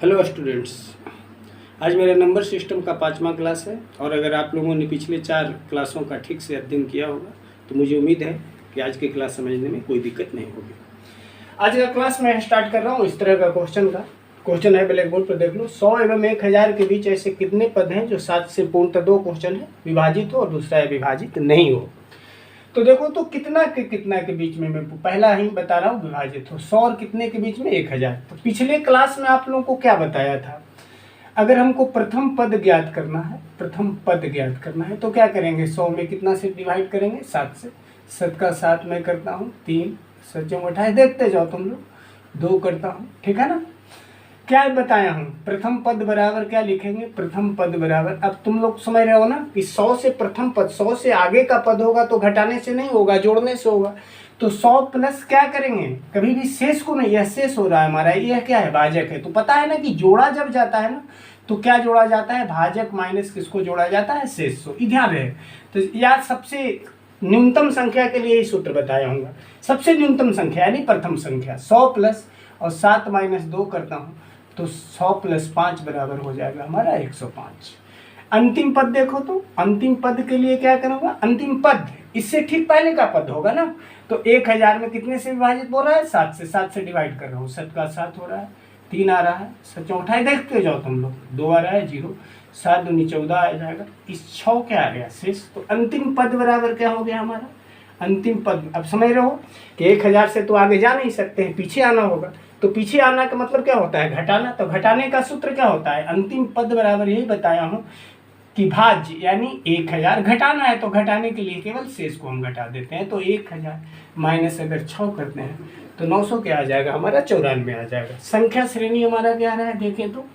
Hello students, आज मेरा number system का 5वां क्लास है और अगर आप लोगों ने पिछले 4 क्लासों का ठीक से अध्ययन किया होगा तो मुझे उम्मीद है कि आज की क्लास समझने में कोई दिक्कत नहीं होगी। आज का क्लास मैं स्टार्ट कर रहा हूँ इस तरह का क्वेश्चन है, ब्लैक बोर्ड पर देख लो। 100 एवं 1000 के बीच ऐसे कितने पद हैं जो 7 से पूर्णतः 2 क्वेश्चन है, विभाजित हो और दूसरा है विभाजित नहीं हो। तो देखो तो कितना के बीच में मैं पहला ही बता रहा हूँ विभाजित हो। 100 और कितने के बीच में 1000। तो पिछले क्लास में आप लोगों को क्या बताया था, अगर हमको प्रथम पद ज्ञात करना है तो क्या करेंगे, 100 में कितना से डिवाइड करेंगे, 7 से। 7 का 7 मैं करता हूँ 3, 7 28, देखते जाओ तुम लोग, 2 करता हूँ, ठीक है ना। क्या बताया हूँ, प्रथम पद बराबर क्या लिखेंगे, प्रथम पद बराबर, अब तुम लोग समझ रहे हो ना कि 100 से प्रथम पद, 100 से आगे का पद होगा तो घटाने से नहीं होगा, जोड़ने से होगा। तो 100 प्लस क्या करेंगे, कभी भी शेष को नहीं, यह शेष हो रहा है हमारा, यह क्या है, भाजक है। तो पता है ना कि जोड़ा जब जाता है ना तो क्या जोड़ा जाता है, भाजक माइनस किसको जोड़ा जाता है, शेष को। ध्यान रहे तो यार, सबसे न्यूनतम संख्या के लिए ही सूत्र बताया हूँ। सबसे न्यूनतम संख्या यानी प्रथम संख्या, 100 प्लस और 7 माइनस 2 करता हूँ तो 100 प्लस 5 बराबर हो जाएगा हमारा 105। अंतिम पद देखो तो अंतिम पद के लिए क्या करूँगा, अंतिम पद इससे ठीक पहले का पद होगा ना। तो 1000 में कितने से विभाजित हो रहा है, 7 से। 7 से डिवाइड कर रहा हूँ, 7 का 7 हो रहा है, 3 आ रहा है, 7 28, देखते जाओ तुम लोग, 2 आ रहा है 0, 7 दूनी 14 आ जाएगा, इस 6 क्या आ गया शेष। तो अंतिम पद बराबर क्या हो गया हमारा, अंतिम पद। अब समझ रहे हो कि 1000 से तो आगे जा नहीं सकते हैं, पीछे आना होगा। तो पीछे आना का मतलब क्या होता है, घटाना। तो घटाने का सूत्र क्या होता है, अंतिम पद बराबर, यही बताया हूँ कि भाज्य, यानी 1000 घटाना है तो घटाने के लिए केवल शेष को हम घटा देते हैं। तो 1000 माइनस अगर 6 करते हैं तो 900 क्या आ जाएगा हमारा, 94 आ जाएगा। संख्या श्रेणी हमारा क्या आ रहा है, देखें तो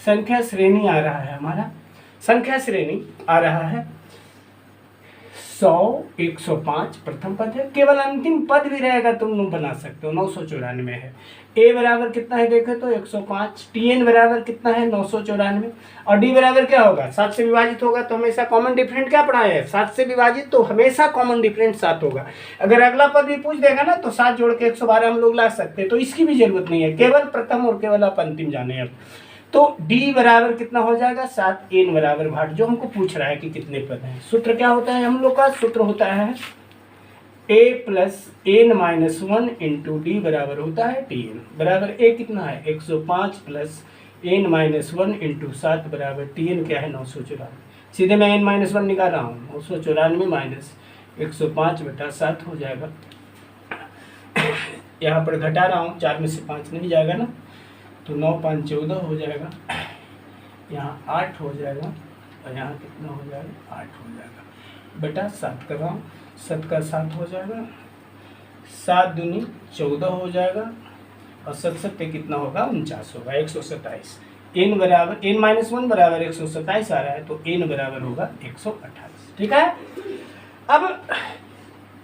संख्या श्रेणी आ रहा है हमारा, संख्या श्रेणी आ रहा है 100, 105 प्रथम पद है, केवल अंतिम पद भी रहेगा तुम लोग बना सकते हो, 994 है। ए बराबर कितना है देखे तो 105, टीएन बराबर कितना है 994, और डी बराबर क्या होगा, 7 से विभाजित होगा तो हमेशा कॉमन डिफरेंट क्या पढ़ाया है, 7 से विभाजित, तो हमेशा कॉमन डिफरेंट 7 होगा। अगर अगला पद भी पूछ देगा ना तो 7 जोड़ के 112 हम लोग ला सकते हैं, तो इसकी भी जरूरत नहीं है, केवल प्रथम और केवल आप अंतिम जाने। अब तो D बराबर कितना हो जाएगा 7, N बराबर भाट, जो हमको पूछ रहा है कि कितने पद हैं। सूत्र क्या होता है हम लोग का, सूत्र होता है A plus N minus 1 into D बराबर होता है TN बराबर A कितना है 105 प्लस N माइनस 1 इंटू 7 बराबर TN क्या है 994। सीधे मैं N माइनस 1 निकाल रहा हूँ, 994 माइनस 105 बटा 7 हो जाएगा। यहाँ पर घटा रहा हूँ, 4 में से 5 नहीं जाएगा ना, तो 9 5 14 हो जाएगा, यहाँ 8 हो जाएगा और यहाँ कितना हो जाएगा 8 हो जाएगा बटा 7 कर रहा हूँ, 7 का 7 हो जाएगा, 7 दूनी 14 हो जाएगा और 7 पे कितना होगा 49 होगा, 127। n बराबर n माइनस 1 बराबर 127 आ रहा है, तो n बराबर होगा 128। ठीक है, अब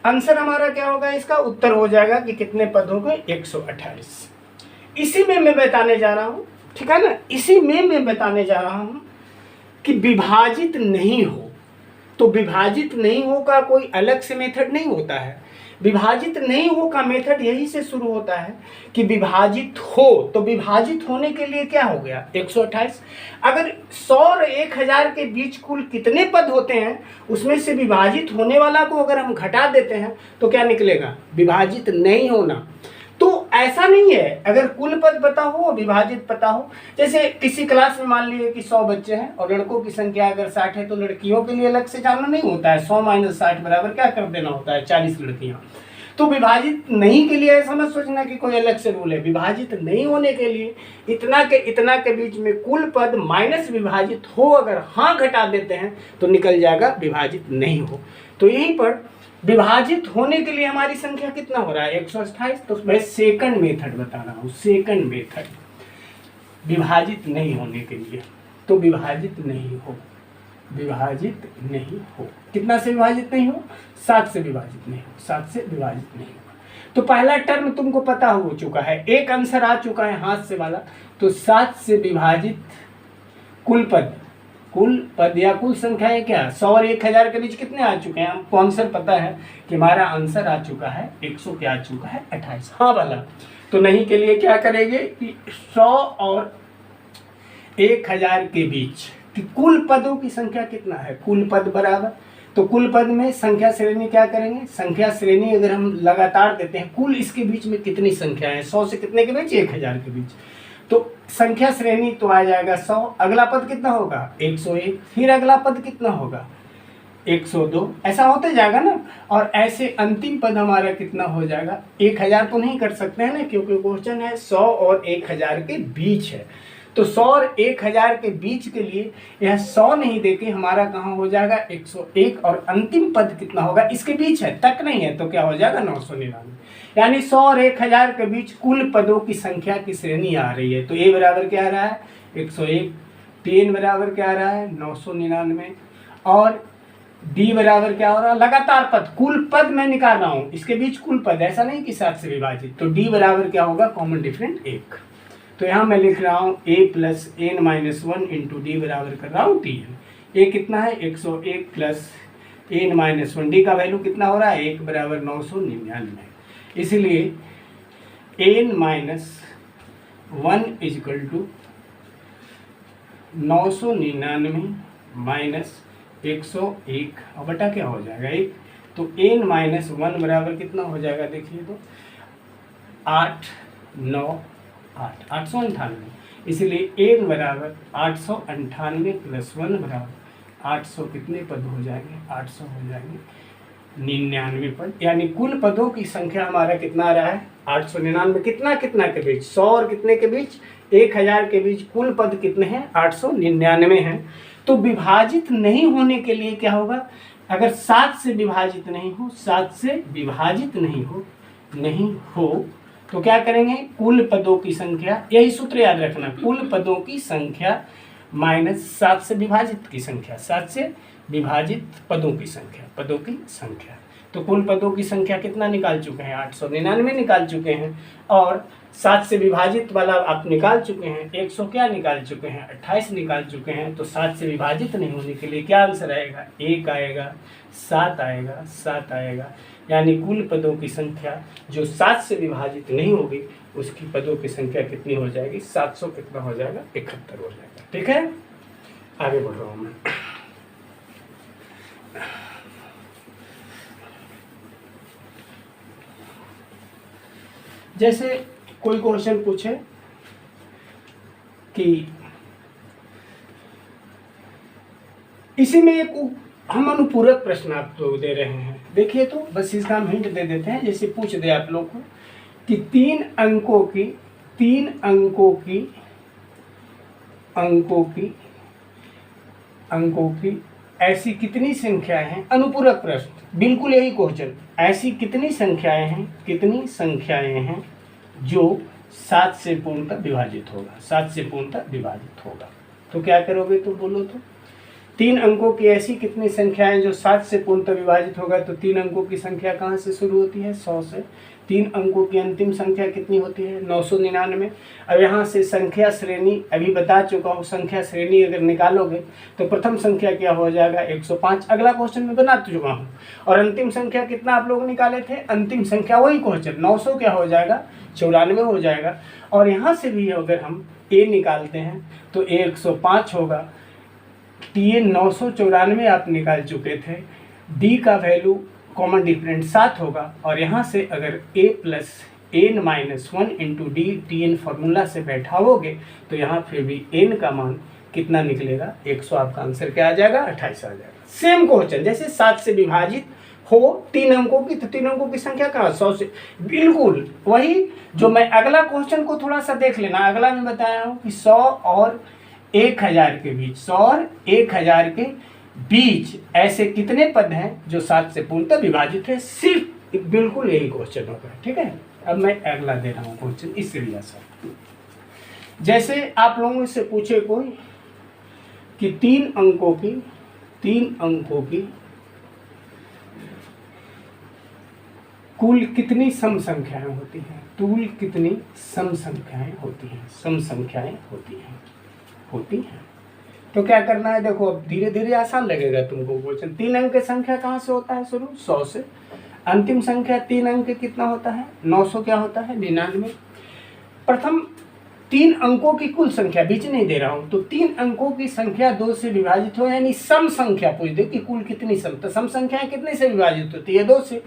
आंसर हमारा क्या होगा, इसका उत्तर हो जाएगा कि कितने पद हो गए 128। इसी में मैं बताने जा रहा हूँ, ठीक है ना, इसी में मैं बताने जा रहा हूँ कि विभाजित नहीं हो। तो विभाजित नहीं हो का कोई अलग से मेथड नहीं होता है, विभाजित नहीं हो का मेथड यही से शुरू होता है कि विभाजित हो। तो विभाजित होने के लिए क्या हो गया 128। अगर 100 और 1000 के बीच कुल कितने पद होते हैं, उसमें से विभाजित होने वाला को अगर हम घटा देते हैं तो क्या निकलेगा, विभाजित नहीं होना। तो ऐसा नहीं है, अगर कुल पद पता हो विभाजित पता हो, जैसे किसी क्लास में मान लीजिए कि 100 बच्चे हैं और लड़कों की संख्या अगर 60 है तो लड़कियों के लिए अलग से जानना नहीं होता है, 100 माइनस 60 बराबर क्या कर देना होता है 40 लड़कियां। तो विभाजित नहीं के लिए ऐसा मत सोचना कि कोई अलग से रूल है, विभाजित नहीं होने के लिए इतना के बीच में कुल पद माइनस विभाजित हो, अगर हाँ घटा देते हैं तो निकल जाएगा विभाजित नहीं हो। तो यहीं पर विभाजित होने के लिए हमारी संख्या कितना हो रहा है 128। तो मैं सेकंड मेथड बता रहा हूँ, सेकंड मेथड विभाजित नहीं होने के लिए। तो विभाजित नहीं हो, विभाजित नहीं हो, कितना से विभाजित नहीं हो, 7 से विभाजित नहीं हो, 7 से विभाजित नहीं हो। तो पहला टर्म तुमको पता हो चुका है, एक आंसर आ चुका है हाथ से वाला। तो 7 से विभाजित कुल पद या कुल संख्या है क्या, 100 और 1000 के बीच कितने आ चुके हैं, हमको आंसर पता है कि हमारा आंसर आ चुका है 100 क्या आ चुका है 28, हाँ वाला। तो नहीं के लिए क्या करेंगे कि 100 और 1000 के बीच कि कुल पदों की संख्या कितना है, कुल पद बराबर, तो कुल पद में संख्या श्रेणी क्या करेंगे, संख्या श्रेणी अगर हम लगातार देते हैं, कुल इसके बीच में कितनी संख्या है, 100 से कितने के बीच, 1000 के बीच, तो संख्या श्रेणी तो आ जाएगा 100, अगला पद कितना होगा 101, फिर अगला पद कितना होगा 102, ऐसा होते जाएगा ना। और ऐसे अंतिम पद हमारा कितना हो जाएगा, 1000 तो नहीं कर सकते हैं ना, क्योंकि क्वेश्चन है 100 और 1000 के बीच है, तो 100 और 1000 के बीच के लिए यह 100 नहीं देके हमारा कहाँ हो जाएगा 101, और अंतिम पद कितना होगा, इसके बीच है, तक नहीं है, तो क्या हो जाएगा 999। यानी 100 और 1000 के बीच कुल पदों की संख्या की श्रेणी आ रही है, तो ए बराबर क्या आ रहा है 101, टीएन बराबर क्या आ रहा है 999, और डी बराबर क्या हो रहा है, लगातार पद, कुल पद मैं निकाल रहा हूँ, इसके बीच कुल पद, ऐसा नहीं कि 7 से विभाजित, तो डी बराबर क्या होगा, कॉमन डिफरेंट 1। तो यहाँ मैं लिख रहा हूँ a plus n minus 1 into D बराबर कर रहा हूँ tn। a कितना है 101 प्लस n माइनस 1, डी का वैल्यू कितना हो रहा है 1 बराबर 999, इसलिए n minus 1 equal to 999 minus 101, और बटा क्या हो जाएगा 1, तो n माइनस 1 बराबर कितना हो जाएगा, देखिए तो 898, इसलिए n बराबर 898 प्लस 1 बराबर 800, कितने पद हो जाएंगे 800 हो जाएंगे 99 पद, यानी कुल पदों की संख्या हमारा कितना आ रहा है 899, कितना कितना के बीच, 100 और कितने के बीच 1000 के बीच कुल पद कितने हैं 899 हैं। तो विभाजित नहीं होने के लिए क्या होगा, अगर 7 से विभाजित नहीं हो, 7 से विभाजित नहीं हो तो क्या करेंगे, कुल पदों की संख्या, यही सूत्र याद रखना, कुल पदों की संख्या माइनस 7 से विभाजित की संख्या, 7 से विभाजित पदों की संख्या, तो कुल पदों की संख्या कितना निकाल चुके हैं 899 निकाल चुके हैं, और 7 से विभाजित वाला आप निकाल चुके हैं, 100 क्या निकाल चुके हैं 28 निकाल चुके हैं, तो 7 से विभाजित नहीं होने के लिए क्या आंसर आएगा 1 आएगा, 7 आएगा, 7 आएगा, यानी कुल पदों की संख्या जो 7 से विभाजित नहीं होगी उसकी पदों की संख्या कितनी हो जाएगी 700 कितना हो जाएगा 71 हो जाएगा। ठीक है, आगे बढ़ रहा हूँ मैं। जैसे कोई क्वेश्चन पूछे कि इसी में एक हम अनुपूरक प्रश्न आपको दे रहे हैं, देखिए तो बस इसका हम हिंट दे देते हैं। जैसे पूछ दे आप लोग को कि 3 अंकों की ऐसी कितनी संख्याएं हैं, अनुपूरक प्रश्न, बिल्कुल यही क्वेश्चन, ऐसी कितनी संख्याएं हैं जो 7 से पूर्णतः विभाजित होगा, 7 से पूर्णतः विभाजित होगा। तो क्या करोगे, तो बोलो तो 3 अंकों की ऐसी कितनी संख्याएं जो 7 से पूर्णतः विभाजित होगा, तो 3 अंकों की संख्या कहाँ से शुरू होती है 100 से, 3 अंकों की अंतिम संख्या कितनी होती है 999। अब यहाँ से संख्या श्रेणी अभी बता चुका हूँ, संख्या श्रेणी अगर निकालोगे तो प्रथम संख्या क्या हो जाएगा 105, अगला क्वेश्चन में बना चुका हूँ, और अंतिम संख्या कितना आप लोग निकाले थे, अंतिम संख्या वही क्वेश्चन 900 क्या हो जाएगा 94 हो जाएगा। और यहाँ से भी अगर हम a निकालते हैं तो a 105 होगा, टी 994 आप निकाल चुके थे, डी का वैल्यू कॉमन डिफरेंट 7 होगा, और यहाँ से अगर a plus n minus 1 into D T N formula से बैठाओगे तो यहाँ फिर भी n का मान कितना निकलेगा 100, आपका आंसर क्या आ जाएगा 28 आ जाएगा। सेम क्वेश्चन, जैसे 7 से विभाजित हो 3 अंकों की, तो 3 अंकों की संख्या कहाँ 100 से, बिल्कुल वही जो मैं अगला क्वेश्चन को थोड़ा सा देख लेना, अगला मैं बताया हूँ कि 100 और 1000 के बीच, 100 और 1000 के बीच ऐसे कितने पद हैं जो 7 से पूर्णतः विभाजित है, सिर्फ बिल्कुल यही क्वेश्चन होगा। ठीक है, अब मैं अगला दे रहा हूँ क्वेश्चन, इससे भी आसान। जैसे आप लोगों से पूछे कोई कि 3 अंकों की कुल कितनी सम संख्याएं होती हैं, कुल कितनी सम संख्याएं होती हैं, तो क्या करना है, देखो अब धीरे धीरे आसान लगेगा तुमको क्वेश्चन। 3 अंक की संख्या कहाँ से होता है शुरू 100 से, अंतिम संख्या 3 अंक कितना होता है 900 क्या होता है 99। प्रथम 3 अंकों की कुल संख्या, बीच नहीं दे रहा हूँ, तो 3 अंकों की संख्या 2 से विभाजित हो, यानी सम संख्या पूछ दे कि कुल कितनी सम, तो सम संख्याएं कितने से विभाजित होती है? 2 से।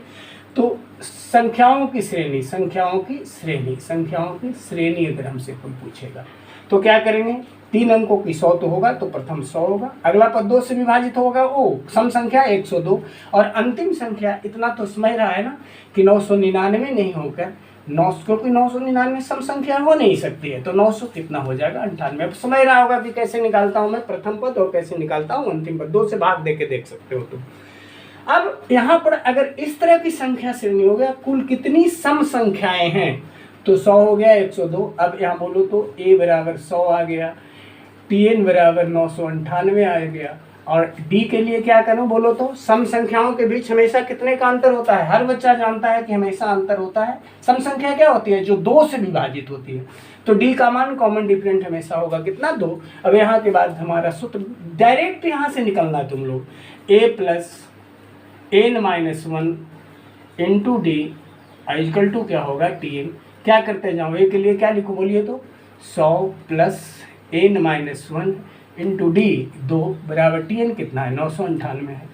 तो संख्याओं की श्रेणी, संख्याओं की श्रेणी, संख्याओं की श्रेणी अगर हमसे कोई पूछेगा तो क्या करेंगे? 3 अंकों की 100 तो होगा, तो प्रथम 100 होगा, अगला पद 2 से विभाजित होगा, वो सम संख्या 102, और अंतिम संख्या इतना तो समझ रहा है ना कि 999 नहीं होकर 9, क्योंकि 999 सम संख्या हो नहीं सकती है, तो 900 कितना हो जाएगा? 98। अब समझ रहा होगा कि कैसे निकालता हूँ मैं प्रथम पद और कैसे निकालता हूँ अंतिम पद, 2 से भाग दे के देख सकते हो तुम। अब यहाँ पर अगर इस तरह की संख्या श्रेणी हो गया, कुल कितनी सम संख्याएं हैं, तो 100 हो गया, 102। अब यहाँ बोलो तो a बराबर 100 आ गया, tn बराबर 998 आ गया, और d के लिए क्या करूँ बोलो तो? सम संख्याओं के बीच हमेशा कितने का अंतर होता है? हर बच्चा जानता है कि हमेशा अंतर होता है। सम संख्या क्या होती है? जो 2 से विभाजित होती है। तो d का मान कॉमन डिफरेंट हमेशा होगा कितना? 2। अब यहाँ के बाद हमारा सूत्र डायरेक्ट यहाँ से निकलना है तुम लोग, a प्लस n-1 into D equal to क्या होगा? tn। क्या करते जाओ, a के लिए क्या लिखो बोलिए तो? 100 प्लस n-1 इंटू डी 2 बराबर tn कितना है? 998 है।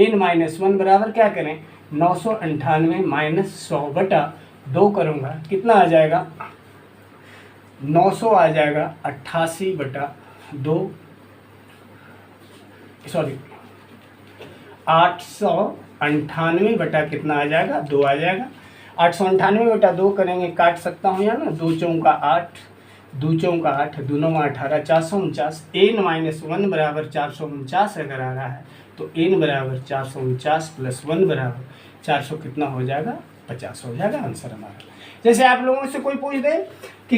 n-1 बराबर क्या करें? 998 माइनस 100 बटा 2 करूँगा, कितना आ जाएगा? 900 आ जाएगा, 88 बटा 2, सॉरी 898 बटा कितना आ जाएगा? 2 आ जाएगा। 898 बटा 2 करेंगे, काट सकता हूँ या ना, 2 चौका 8, 2 चौका 8, दूनों में 18, 449। n-1 बराबर 449 अगर आ रहा है तो n बराबर 449 प्लस 1 बराबर 400 कितना हो जाएगा? 50 हो जाएगा आंसर हमारा। जैसे आप लोगों से कोई पूछ दे कि